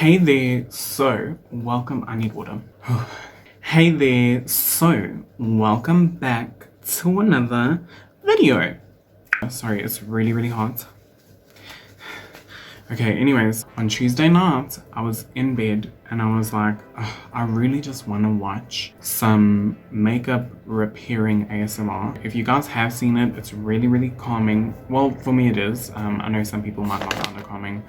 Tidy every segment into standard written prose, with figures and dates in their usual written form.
Hey there, so welcome. I need water. Hey there, so welcome back to another video. Sorry, it's really hot. Okay, anyways, on Tuesday night, I was in bed and I was like, I really just want to watch some makeup repairing ASMR. If you guys have seen it, it's really calming. Well, for me it is. I know some people might not find it calming,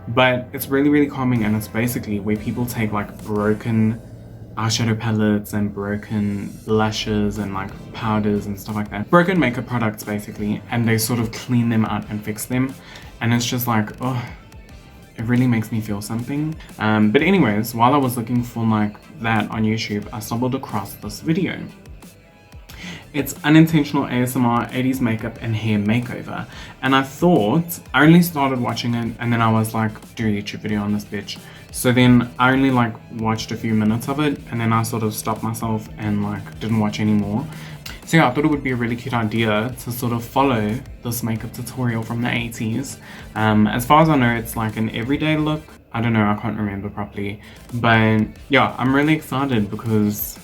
but it's really calming, and it's basically where people take like broken eyeshadow palettes and broken blushes and like powders and stuff like that. Broken makeup products basically, and they sort of clean them out and fix them. And it's just like, oh, it really makes me feel something. But anyways, while I was looking for like that on YouTube, I stumbled across this video. It's unintentional ASMR 80s makeup and hair makeover. And I only started watching it and then I was like, do a YouTube video on this bitch. So then I only like watched a few minutes of it and then I sort of stopped myself and like didn't watch anymore. So yeah, I thought it would be a really cute idea to sort of follow this makeup tutorial from the 80s. As far as I know, it's like an everyday look. I don't know, I can't remember properly. But yeah, I'm really excited because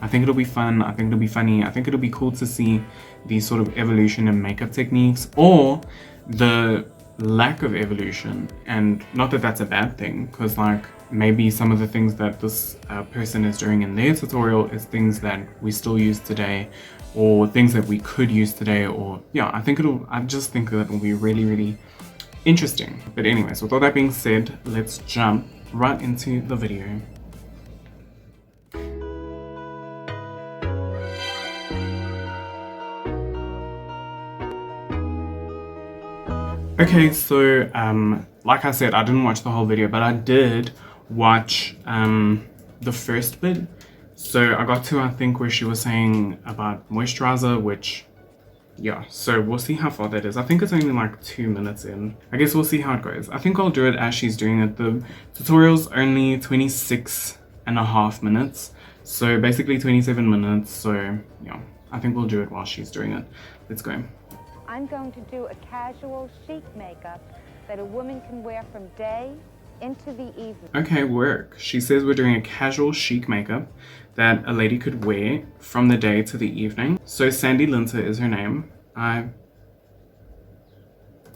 I think it'll be fun, I think it'll be funny, I think it'll be cool to see the sort of evolution in makeup techniques, or the lack of evolution. And not that that's a bad thing, because like maybe some of the things that this person is doing in their tutorial is things that we still use today, or things that we could use today, or yeah, I just think that will be really interesting. But anyways, with all that being said, let's jump right into the video. Okay, so like I said, I didn't watch the whole video, but I did watch the first bit. So I got to, I think, where she was saying about moisturizer, which, yeah, so we'll see how far that is. I think it's only like 2 minutes in. I guess we'll see how it goes. I think I'll do it as she's doing it. The tutorial's only 26.5 minutes. So basically 27 minutes. So yeah, I think we'll do it while she's doing it. Let's go. I'm going to do a casual chic makeup that a woman can wear from day into the evening. Okay, work. She says we're doing a casual chic makeup that a lady could wear from the day to the evening. So Sandy Linter is her name. I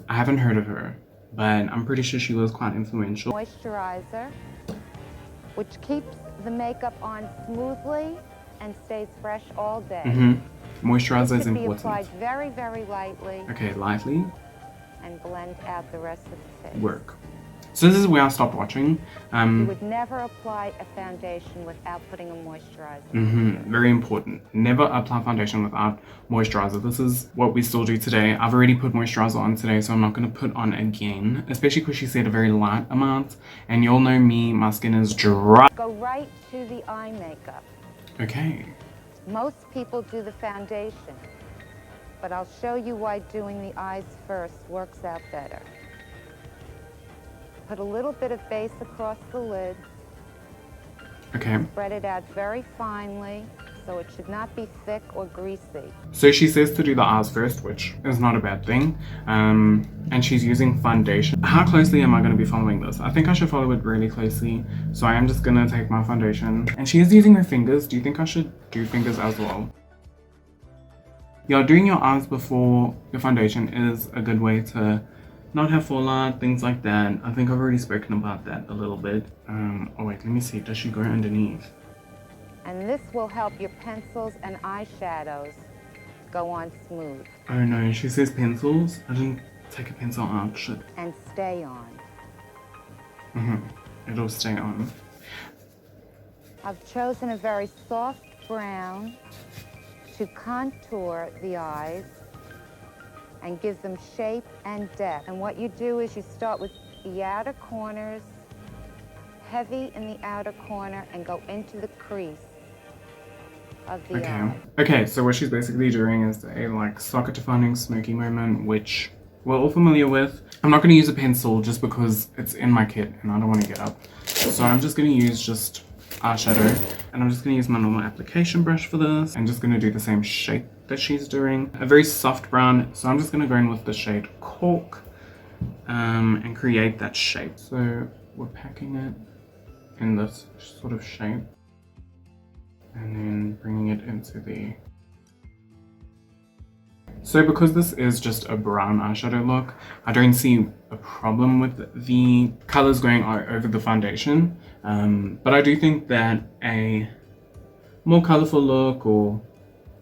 haven't heard of her, but I'm pretty sure she was quite influential. Moisturizer, which keeps the makeup on smoothly and stays fresh all day. Moisturizer is important. Be applied very lightly. Okay, lightly. And blend out the rest of the face. Work. So this is where I stopped watching. You would never apply a foundation without putting a moisturizer. Very important. Never apply foundation without moisturizer. This is what we still do today. I've already put moisturizer on today, so I'm not going to put on again. Especially because she said a very light amount. And you'll know me, my skin is dry. Go right to the eye makeup. Okay. Most people do the foundation, but I'll show you why doing the eyes first works out better. Put a little bit of base across the lid. Okay. Spread it out very finely, so it should not be thick or greasy. So she says to do the eyes first, which is not a bad thing. And she's using foundation. How closely am I going to be following this? I think I should follow it really closely. So I am just going to take my foundation. And she is using her fingers. Do you think I should do fingers as well? Yeah, doing your eyes before your foundation is a good way to not have fallout, things like that. I think I've already spoken about that a little bit. Oh wait, let me see. Does she go underneath? And this will help your pencils and eyeshadows go on smooth. Oh no, she says pencils. I didn't take a pencil out, shit. And stay on. It'll stay on. I've chosen a very soft brown to contour the eyes and give them shape and depth. And what you do is you start with the outer corners, heavy in the outer corner, and go into the crease of the eye. Okay, so what she's basically doing is a like socket defining smoky moment, which we're all familiar with. I'm not going to use a pencil just because it's in my kit and I don't want to get up. So I'm just going to use just eyeshadow, and I'm just going to use my normal application brush for this. I'm just going to do the same shape that she's doing. A very soft brown, so I'm just going to go in with the shade Cork and create that shape. So we're packing it in this sort of shape and then bringing it into the... So because this is just a brown eyeshadow look, I don't see a problem with the colors going over the foundation. But I do think that a more colorful look or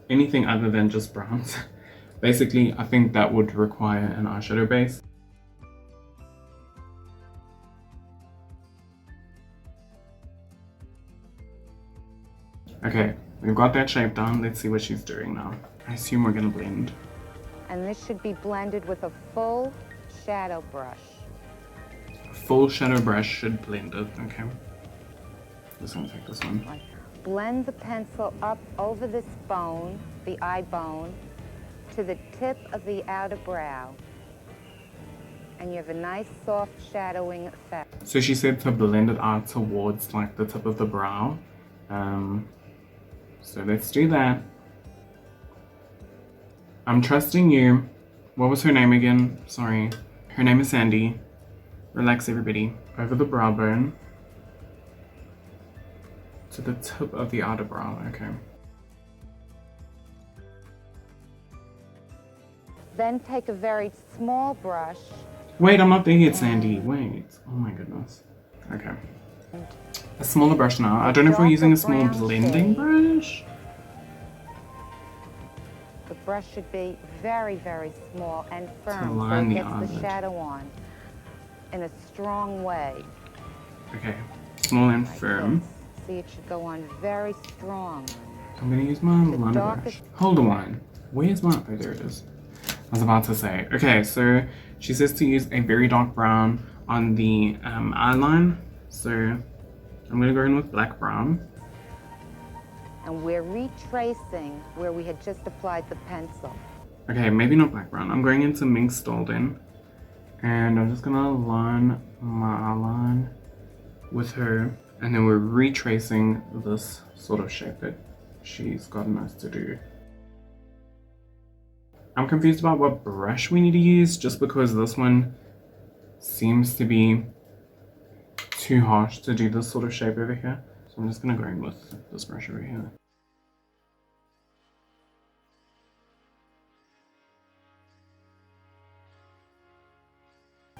anything other than just browns, basically, I think that would require an eyeshadow base. Okay, we've got that shape done. Let's see what she's doing now. I assume we're gonna blend. And this should be blended with a full shadow brush. A full shadow brush should blend it, okay. Just gonna take this one. Blend the pencil up over this bone, the eye bone, to the tip of the outer brow. And you have a nice soft shadowing effect. So she said to blend it out towards like the tip of the brow. So let's do that. I'm trusting you. What was her name again? Sorry. Her name is Sandy. Relax, everybody. Over the brow bone. To the tip of the outer brow. Okay. Then take a very small brush. Wait, I'm not there yet, Sandy. Wait. Oh my goodness. Okay. A smaller brush now. I don't know if we're using a small blending brush. The brush should be very, very small and firm so line it the gets eyelid. the shadow on in a strong way. Okay. Small and Like firm. this. See, it should go on very strong. I'm gonna use my The liner brush. darkest- Hold on. Where's my... Oh, there it is. I was about to say. Okay, so she says to use a very dark brown on the eye line. So I'm gonna go in with black brown. And we're retracing where we had just applied the pencil. Okay, maybe not black brown. I'm going into Mink Stolden. And I'm just gonna line my eyeline with her. And then we're retracing this sort of shape that she's gotten us to do. I'm confused about what brush we need to use just because this one seems to be too harsh to do this sort of shape over here. So I'm just gonna go in with this brush over here.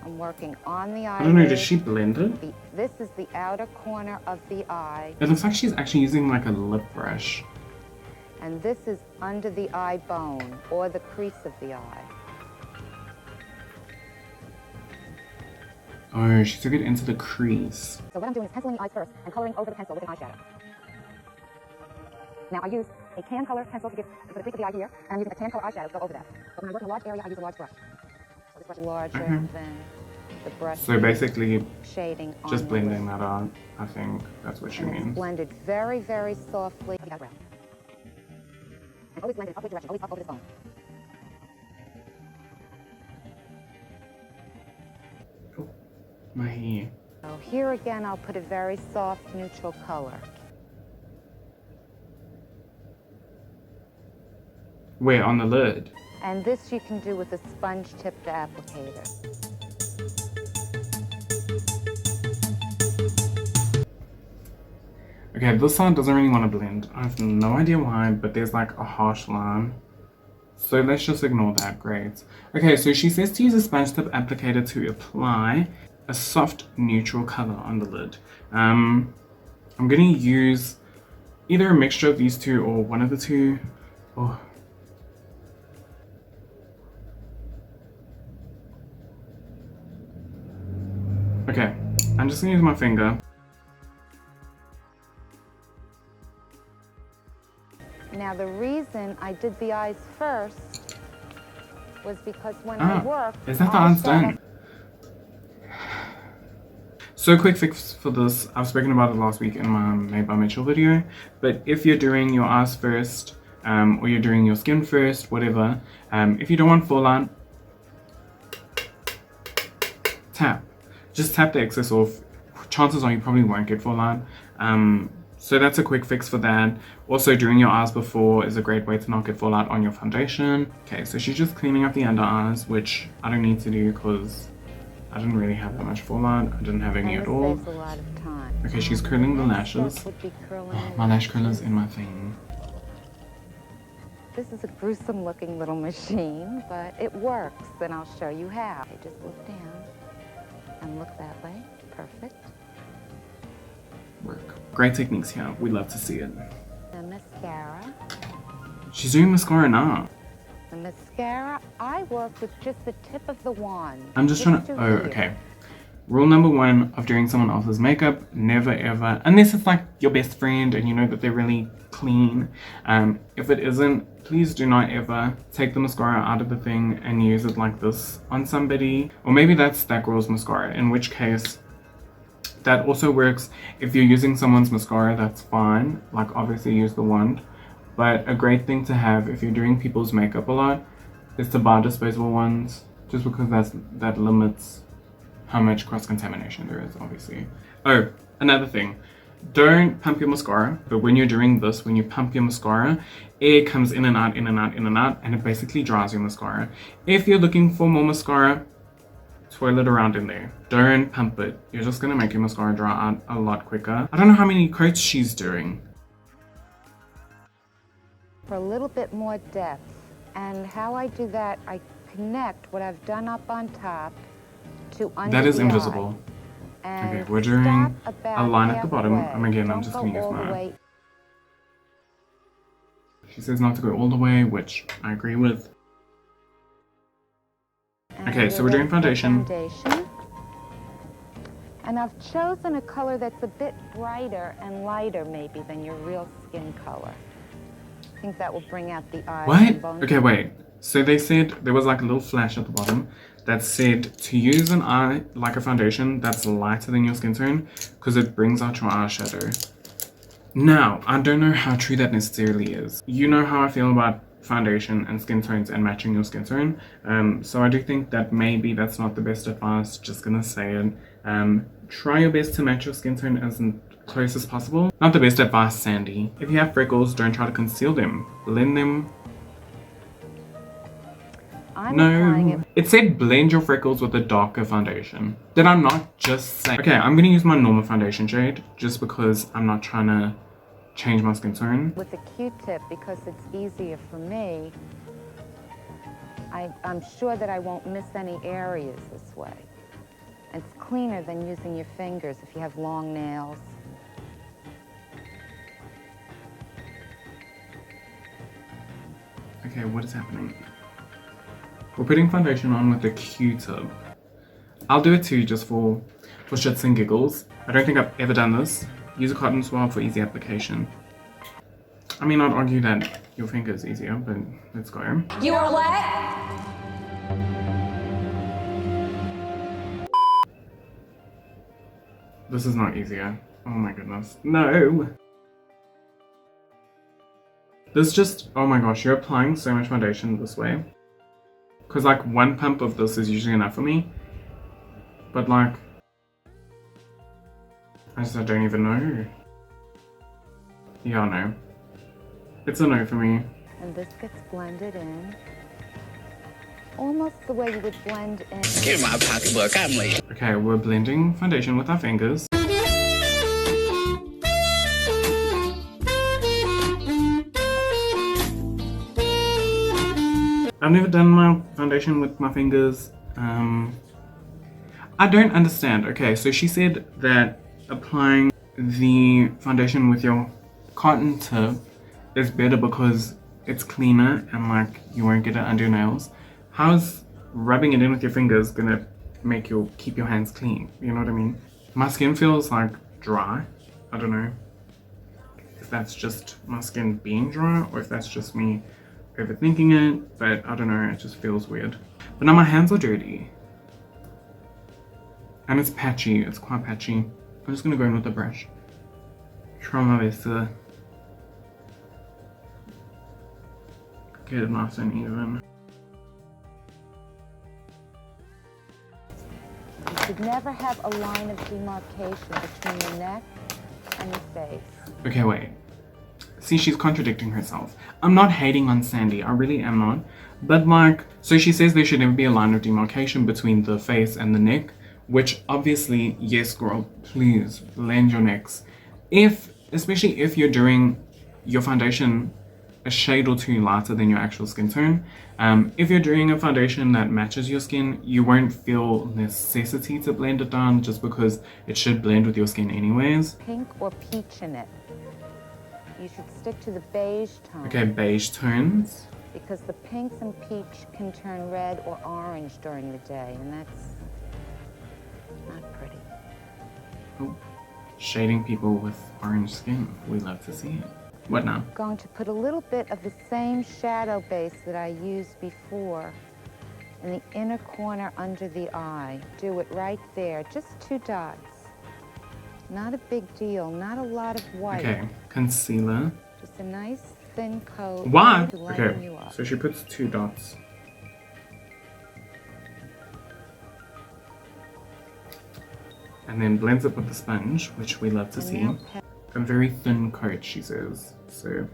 I'm working on the eyelid. I don't know, did she blend it? This is the outer corner of the eye, It looks like she's actually using like a lip brush. and this is under the eye bone, or the crease of the eye. Oh, she took it into the crease. So what I'm doing is penciling the eyes first and coloring over the pencil with an eyeshadow. Now I use a tan color pencil to get the crease of the eye here, and I'm using a tan color eyeshadow to go over that. But when I work in a large area, I use a large brush. So this brush is larger than the brush. So basically, shading on just the blending lip. that out. I think that's what she And it's means. blended very, very softly. And always blend in upward direction, always up over this bone. Oh, my hair. So here again, I'll put a very soft neutral color. Where, on the lid? And this you can do with a sponge-tipped applicator. Okay, this side doesn't really want to blend. I have no idea why, but there's like a harsh line. So let's just ignore that, great. Okay, so she says to use a sponge tip applicator to apply a soft neutral color on the lid. I'm gonna use either a mixture of these two or one of the two. Oh. Okay, I'm just gonna use my finger. Now the reason I did the eyes first was because when I worked, is that the eyes done? So quick fix for this, I've spoken about it last week in my Made by Mitchell video, but if you're doing your eyes first, or you're doing your skin first, whatever, if you don't want fallout, tap. Just tap the excess off. Chances are you probably won't get fallout. So that's a quick fix for that. Also, doing your eyes before is a great way to not get fallout on your foundation. Okay, so she's just cleaning up the under eyes, which I don't need to do because I didn't really have that much fallout. I didn't have any And at this all. saves a lot of time. Okay, she's curling the Next step lashes. would be curling Oh, the my lash lashes. curler's in my thing. This is a gruesome looking little machine, but it works, and I'll show you how. Okay, just look down and look that way. Perfect. Work. Great techniques here. We love to see it. The mascara. She's doing mascara now. The mascara, I work with just the tip of the wand. I'm just trying to, oh, okay. Rule number 1 of doing someone else's makeup, never ever, unless it's like your best friend and you know that they're really clean. If it isn't, please do not ever take the mascara out of the thing and use it like this on somebody. Or maybe that's that girl's mascara, in which case that also works. If you're using someone's mascara, that's fine. Like obviously use the wand. But a great thing to have if you're doing people's makeup a lot is to buy disposable ones, just because that limits how much cross-contamination there is, obviously. Oh, another thing. Don't pump your mascara, but when you're doing this, when you pump your mascara, air comes in and out, in and out, in and out, and it basically dries your mascara. If you're looking for more mascara, twirl it around in there. Don't pump it. You're just gonna make your mascara dry out a lot quicker. I don't know how many coats she's doing. For a little bit more depth. And how I do that, I connect what I've done up on top to under That is the invisible. eye. And Okay, we're doing stop about a line at the halfway. bottom. I'm Don't just go gonna use all the my... way. She says not to go all the way, which I agree with. And Okay, so we're doing foundation. And I've chosen a color that's a bit brighter and lighter maybe than your real skin color. I think that will bring out the eyes. And What? bones. Okay, wait. So they said there was like a little flash at the bottom that said to use an eye like a foundation that's lighter than your skin tone because it brings out your eyeshadow. Now, I don't know how true that necessarily is. You know how I feel about foundation and skin tones and matching your skin tone. So I do think that maybe that's not the best advice, just gonna say it. Try your best to match your skin tone as close as possible. Not the best advice, Sandy. If you have freckles, don't try to conceal them. Blend them. I'm applying No, it. it said blend your freckles with a darker foundation. Did I not just say? Okay, I'm gonna use my normal foundation shade just because I'm not trying to change my skin tone. With a Q-tip, because it's easier for me, I'm sure that I won't miss any areas this way. It's cleaner than using your fingers if you have long nails. Okay, what is happening? We're putting foundation on with a Q-tip. I'll do it too, just for shits and giggles. I don't think I've ever done this. Use a cotton swab for easy application. I mean, I'd argue that your finger is easier, but let's go. You are what? This is not easier. Oh my goodness. No! This just, oh my gosh, you're applying so much foundation this way. Because like one pump of this is usually enough for me. But like, I don't even know. Yeah, no. It's a no for me. And this gets blended in. Almost the way you would blend in. Give my pocketbook, I'm late. Okay, we're blending foundation with our fingers. I've never done my foundation with my fingers. I don't understand. Okay, so she said that applying the foundation with your cotton tip is better because it's cleaner and like you won't get it under your nails. How's rubbing it in with your fingers gonna make keep your hands clean? You know what I mean? My skin feels like dry. I don't know if that's just my skin being dry or if that's just me overthinking it, but I don't know, it just feels weird. But now my hands are dirty. And it's patchy, it's quite patchy. I'm just gonna go in with the brush. Try my best to get it nice and even. You should never have a line of demarcation between your neck and your face. Okay, wait. See, she's contradicting herself. I'm not hating on Sandy, I really am not. But like, so she says there should never be a line of demarcation between the face and the neck. which obviously, yes girl, please blend your NYX. Especially if you're doing your foundation a shade or two lighter than your actual skin tone. If you're doing a foundation that matches your skin, you won't feel necessity to blend it down just because it should blend with your skin anyways. Pink or peach in it. You should stick to the beige tone. Okay, beige tones. Because the pinks and peach can turn red or orange during the day, and that's not pretty. Oh, shading people with orange skin. We love to see it. What now? I'm going to put a little bit of the same shadow base that I used before in the inner corner under the eye. Do it right there, just 2 dots. Not a big deal, not a lot of white. Okay, concealer. Just a nice thin coat. What? To lighten Okay, you up. so she puts 2 dots. And then blends it with the sponge, which we love to see. A very thin coat, she says. So,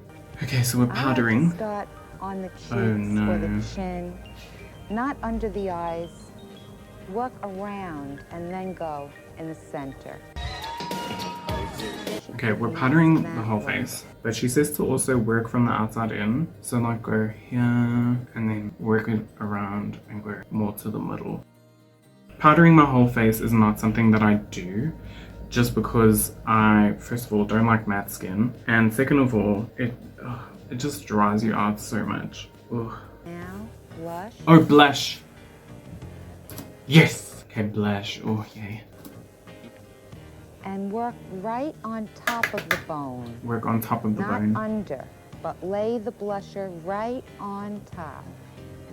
okay, so we're powdering. I like to start on the cheeks or the chin, not under the eyes. Work around and then go in the center. Okay, we're powdering the whole face, but she says to also work from the outside in. So like go here and then work it around and go more to the middle. Powdering my whole face is not something that I do, just because I, first of all, don't like matte skin, and second of all, it just dries you out so much. Ugh. Now, blush. Oh, blush. Yes. Okay, blush. Oh, yay. And work right on top of the bone. Work on top of the bone. Not under, but lay the blusher right on top.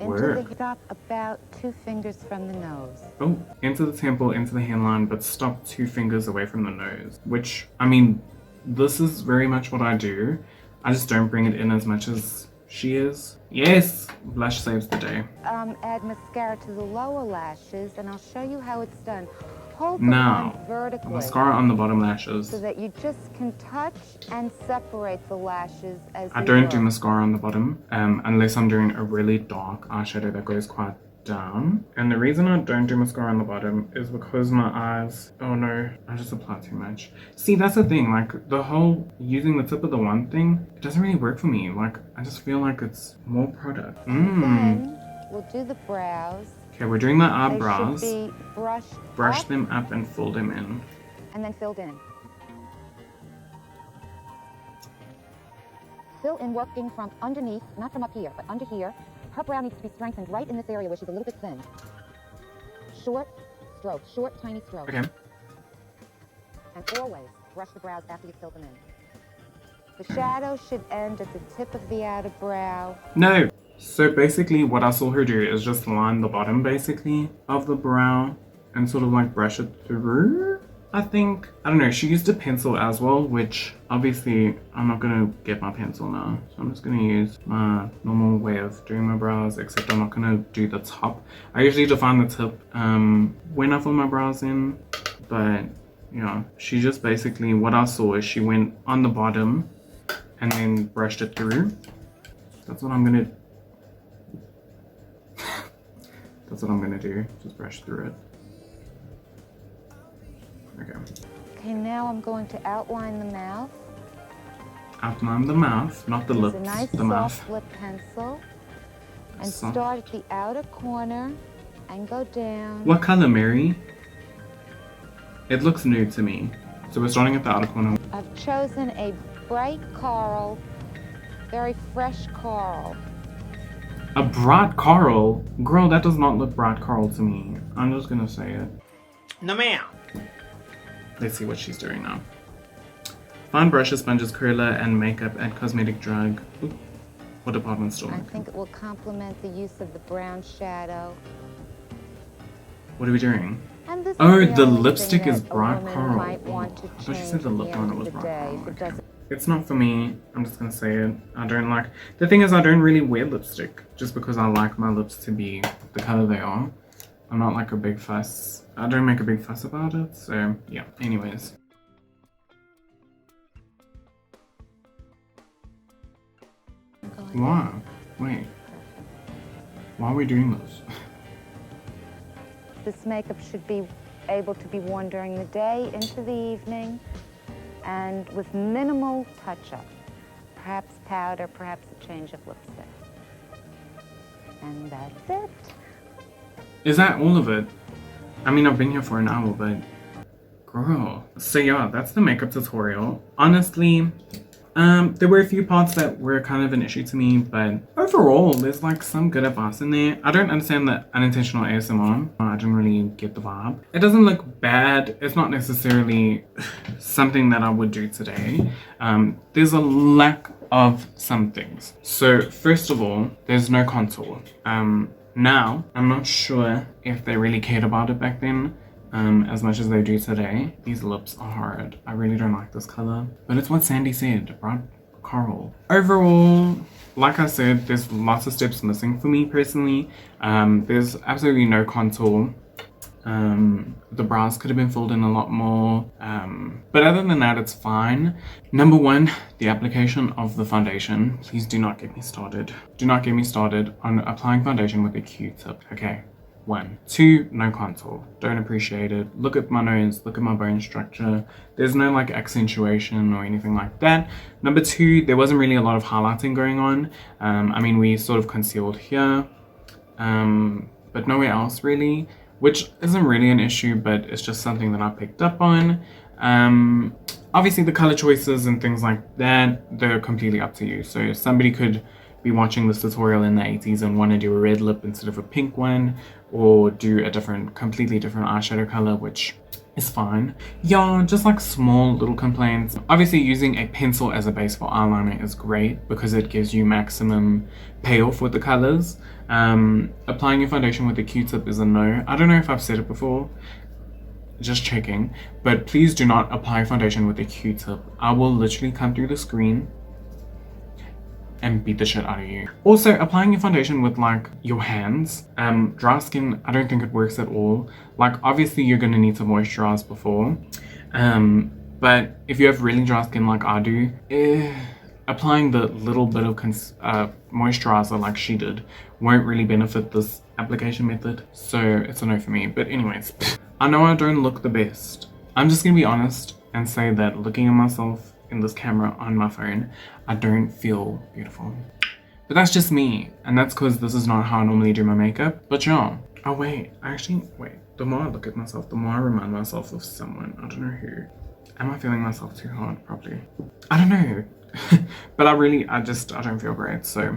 Into Work. the top about 2 fingers from the nose. Oh, into the temple, into the hairline, but stop 2 fingers away from the nose. Which, I mean, this is very much what I do. I just don't bring it in as much as she is. Yes! Blush saves the day. Add mascara to the lower lashes, and I'll show you how it's done. Hold them Now, on vertically. mascara on the bottom lashes. So that you just can touch and separate the lashes as I you don't work. do mascara on the bottom, unless I'm doing a really dark eyeshadow that goes quite down. And the reason I don't do mascara on the bottom is because my eyes, oh no, I just apply too much. See, that's the thing, like the whole using the tip of the wand thing, it doesn't really work for me. Like, I just feel like it's more product. Then we'll do the brows. Okay, we're doing the They eyebrows. should be Brush up them up and fill them in. and then filled in. Fill in working from underneath, not from up here, but under here. Her brow needs to be strengthened right in this area where she's a little bit thin. Short strokes, short, tiny strokes. Okay. And always brush the brows after you fill them in. The shadow should end at the tip of the outer brow. No! So basically what I saw her do is just line the bottom basically of the brow and sort of like brush it through, I think. I don't know, she used a pencil as well, which obviously I'm not gonna get my pencil now. So I'm just gonna use my normal way of doing my brows, except I'm not gonna do the top. I usually define the tip when I fill my brows in, but yeah, she just basically, what I saw is she went on the bottom and then brushed it through. That's what I'm gonna That's what I'm gonna do, just brush through it. Okay. Okay, now I'm going to outline the mouth. Outline the mouth, not the Use lips, a nice the soft mouth. lip pencil. And Soft. start at the outer corner and go down. What color, Mary? It looks nude to me. So we're starting at the outer corner. I've chosen a bright coral, very fresh coral. A bright coral? Girl, that does not look bright coral to me. I'm just gonna say it. No ma'am. Let's see what she's doing now. Fine brushes, sponges, curler, and makeup at Cosmetic Drug. Ooh, what department store? I think it will complement the use of the brown shadow. What are we doing? And this Oh, is the only lipstick thing is that a bright woman coral. might want to I thought you change said the at lip end liner of was the bright day. coral. If it Okay. doesn't- It's not for me. I'm just gonna say it. I don't like. The thing is, I don't really wear lipstick just because I like my lips to be the color they are. I'm not like a big fuss. I don't make a big fuss about it. So yeah. Anyways. Why? Wait. Why are we doing this? This makeup should be able to be worn during the day into the evening, and with minimal touch-up. Perhaps powder, perhaps a change of lipstick. And that's it. Is that all of it? I mean, I've been here for an hour, but girl. So yeah, that's the makeup tutorial. Honestly, there were a few parts that were kind of an issue to me, but overall, there's like some good advice in there. I don't understand the unintentional ASMR. I didn't really get the vibe. It doesn't look bad. It's not necessarily something that I would do today. There's a lack of some things. So first of all, there's no contour. Now, I'm not sure if they really cared about it back then. As much as they do today. These lips are hard. I really don't like this color, but it's what Sandy said, bright coral. Overall, like I said, there's lots of steps missing for me personally. There's absolutely no contour. The brows could have been filled in a lot more, but other than that, it's fine. Number one, the application of the foundation. Please do not get me started. Do not get me started on applying foundation with a Q-tip, okay? 1. 2, no contour. Don't appreciate it. Look at my nose, look at my bone structure. There's no like accentuation or anything like that. Number 2, there wasn't really a lot of highlighting going on. I mean, we sort of concealed here, but nowhere else really, which isn't really an issue, but it's just something that I picked up on. Obviously the color choices and things like that, they're completely up to you. So somebody could be watching this tutorial in the 80s and want to do a red lip instead of a pink one, or do a completely different eyeshadow color, which is fine. Yeah, just like small little complaints. Obviously using a pencil as a base for eyeliner is great because it gives you maximum payoff with the colors. Applying your foundation with a Q-tip is a no. I don't know if I've said it before, just checking, but please do not apply foundation with a Q-tip. I will literally come through the screen and beat the shit out of you. Also, applying your foundation with like your hands, dry skin, I don't think it works at all. Like obviously you're gonna need to moisturize before, but if you have really dry skin like I do, applying the little bit of moisturizer like she did won't really benefit this application method, so it's a no for me. But anyways, I know I don't look the best. I'm just gonna be honest and say that looking at myself in this camera on my phone, I don't feel beautiful. But that's just me, and that's because this is not how I normally do my makeup. But yeah, oh wait, the more I look at myself, the more I remind myself of someone. I don't know who. Am I feeling myself too hard? Probably. I don't know. But I don't feel great, so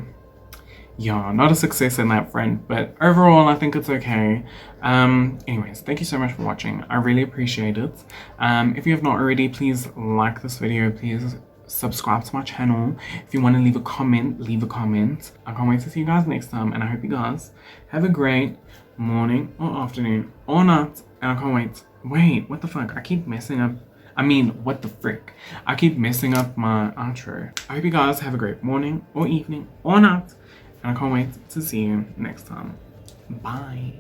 yeah, not a success in that front, but overall I think it's okay. Anyways, thank you so much for watching. I really appreciate it. If you have not already, please like this video, please subscribe to my channel. If you want to leave a comment, leave a comment. I can't wait to see you guys next time, and I hope you guys have a great morning or afternoon or night, and I can't wait, what the fuck, I keep messing up. I mean, what the frick? I keep messing up my outro. I hope you guys have a great morning or evening or night, and I can't wait to see you next time. Bye.